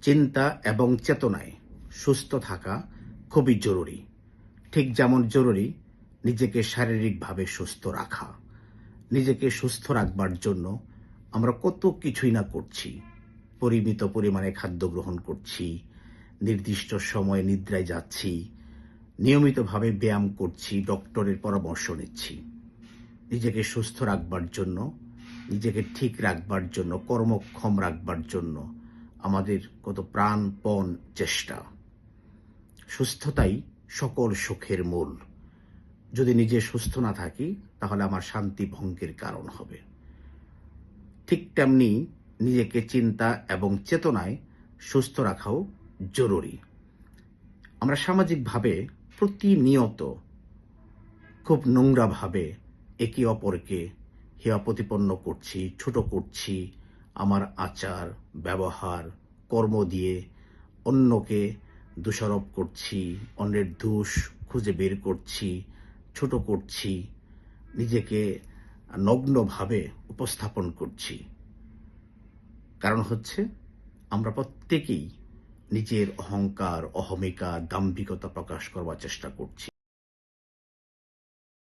চিন্তা এবং চেতনায় সুস্থ থাকা খুবই জরুরি। ঠিক যেমন জরুরি নিজেকে শারীরিকভাবে সুস্থ রাখা। নিজেকে সুস্থ রাখবার জন্য আমরা কত কিছুই না করছি। পরিমিত পরিমাণে খাদ্য গ্রহণ করছি, নির্দিষ্ট সময়ে নিদ্রায় যাচ্ছি, নিয়মিতভাবে ব্যায়াম করছি, ডক্টরের পরামর্শ নিচ্ছি। নিজেকে সুস্থ রাখবার জন্য, নিজেকে ঠিক রাখবার জন্য, কর্মক্ষম রাখবার জন্য আমাদের কত প্রাণপণ চেষ্টা। সুস্থতাই সকল সুখের মূল। যদি নিজে সুস্থ না থাকি তাহলে আমার শান্তি ভঙ্গের কারণ হবে। ঠিক তেমনি নিজেকে চিন্তা এবং চেতনায় সুস্থ রাখাও জরুরি। আমরা সামাজিকভাবে প্রতিনিয়ত খুব নোংরাভাবে একে অপরকে হেয় প্রতিপন্ন করছি, ছোট করছি। আমার আচার, ব্যবহার, কর্ম দিয়ে অন্যকে দোষারোপ করছি, অন্যের দোষ খুঁজে বের করছি, ছোট করছি, নিজেকে নগ্নভাবে উপস্থাপন করছি। কারণ হচ্ছে আমরা প্রত্যেকেই নিজের অহংকার, অহমিকা, দাম্ভিকতা প্রকাশ করবার চেষ্টা করছি।